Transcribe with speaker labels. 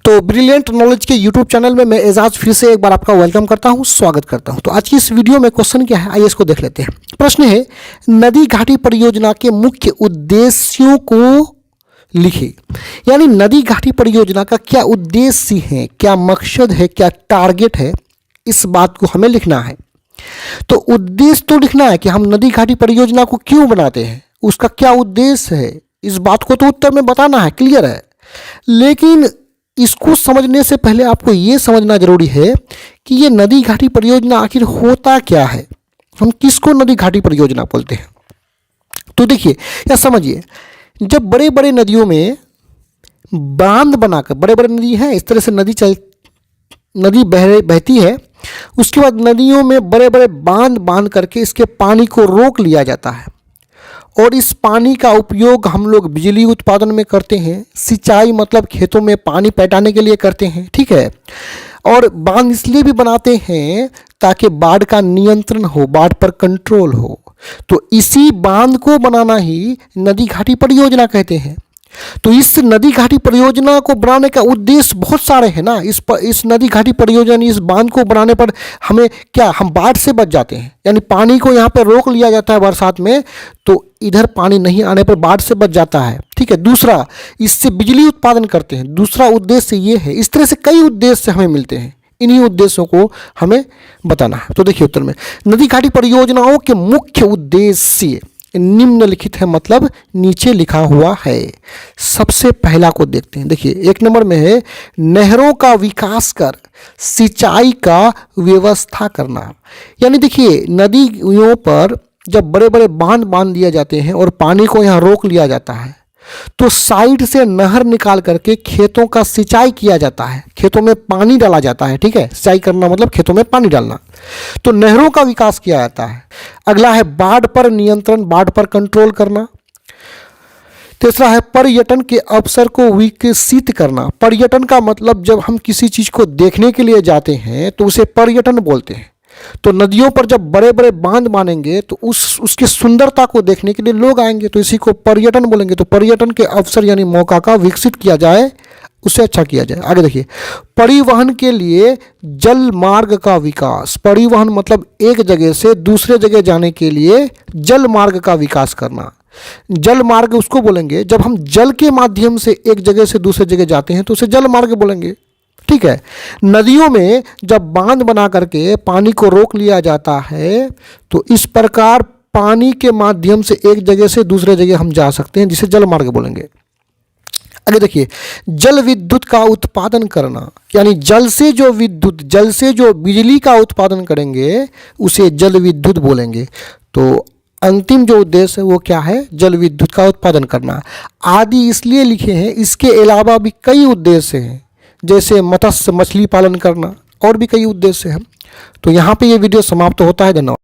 Speaker 1: तो brilliant knowledge के YouTube channel में मैं एजाज फिर से एक बार आपका वेलकम करता हूं, स्वागत करता हूं। तो आज की इस वीडियो में क्वेश्चन क्या है, आइए इसको देख लेते हैं। प्रश्न है, नदी घाटी परियोजना के मुख्य उद्देश्यों को लिखिए। यानी नदी घाटी परियोजना का क्या उद्देश्य है, क्या मकसद है, क्या टारगेट है, इस बात को हमें लिखना है। तो उद्देश्य तो लिखना है कि हम नदी घाटी परियोजना को क्यों बनाते हैं, उसका क्या उद्देश्य है, इस बात को तो उत्तर में बताना है, क्लियर है। लेकिन इसको समझने से पहले आपको ये समझना जरूरी है कि ये नदी घाटी परियोजना आखिर होता क्या है, हम किसको नदी घाटी परियोजना बोलते हैं। तो देखिए या समझिए, जब बड़े बड़े नदियों में बांध बनाकर, बड़े बड़े नदी हैं इस तरह से नदी बहती है, उसके बाद नदियों में बड़े बड़े बांध बांध करके इसके पानी को रोक लिया जाता है और इस पानी का उपयोग हम लोग बिजली उत्पादन में करते हैं, सिंचाई मतलब खेतों में पानी पटाने के लिए करते हैं, ठीक है। और बांध इसलिए भी बनाते हैं ताकि बाढ़ का नियंत्रण हो, बाढ़ पर कंट्रोल हो। तो इसी बांध को बनाना ही नदी घाटी परियोजना कहते हैं। तो इस नदी घाटी परियोजना को बनाने का उद्देश्य बहुत सारे हैं ना। इस नदी घाटी परियोजना, इस बांध को बनाने पर हमें क्या, हम बाढ़ से बच जाते हैं, यानी पानी को यहाँ पर रोक लिया जाता है बरसात में, तो इधर पानी नहीं आने पर बाढ़ से बच जाता है, ठीक है। दूसरा, इससे बिजली उत्पादन करते हैं, दूसरा उद्देश्य ये है। इस तरह से कई उद्देश्य हमें मिलते हैं, इन्हीं उद्देश्यों को हमें बताना है। तो देखिए उत्तर में, नदी घाटी परियोजनाओं के मुख्य उद्देश्य निम्नलिखित है, मतलब नीचे लिखा हुआ है। सबसे पहला को देखते हैं। देखिए एक नंबर में है, नहरों का विकास कर सिंचाई का व्यवस्था करना। यानी देखिए नदियों पर जब बड़े बड़े बांध बांध दिए जाते हैं और पानी को यहाँ रोक लिया जाता है, तो साइड से नहर निकाल करके खेतों का सिंचाई किया जाता है, खेतों में पानी डाला जाता है, ठीक है। सिंचाई करना मतलब खेतों में पानी डालना। तो नहरों का विकास किया जाता है। अगला है बाढ़ पर नियंत्रण, बाढ़ पर कंट्रोल करना। तीसरा है पर्यटन के अवसर को विकसित करना। पर्यटन का मतलब जब हम किसी चीज़ को देखने के लिए जाते हैं तो उसे पर्यटन बोलते हैं। तो नदियों पर जब बड़े बड़े बांध बांधेंगे तो उसकी सुंदरता को देखने के लिए लोग आएंगे, तो इसी को पर्यटन बोलेंगे। तो पर्यटन के अवसर यानी मौका का विकसित किया जाए, उसे अच्छा किया जाए। आगे देखिए, परिवहन के लिए जल मार्ग का विकास। परिवहन मतलब एक जगह से दूसरे जगह जाने के लिए जल मार्ग का विकास करना। जल मार्ग उसको बोलेंगे जब हम जल के माध्यम से एक जगह से दूसरे जगह जाते हैं, तो उसे जल मार्ग बोलेंगे, ठीक है। नदियों में जब बांध बना करके पानी को रोक लिया जाता है, तो इस प्रकार पानी के माध्यम से एक जगह से दूसरे जगह हम जा सकते हैं, जिसे जल मार्ग बोलेंगे। आगे देखिए, जल विद्युत का उत्पादन करना। यानी जल से जो विद्युत, जल से जो बिजली का उत्पादन करेंगे उसे जल विद्युत बोलेंगे। तो अंतिम जो उद्देश्य है वो क्या है, जल विद्युत का उत्पादन करना। आदि इसलिए लिखे हैं, इसके अलावा भी कई उद्देश्य हैं, जैसे मत्स्य मछली पालन करना, और भी कई उद्देश्य हैं। तो यहाँ पे ये वीडियो समाप्त होता है। धन्यवाद।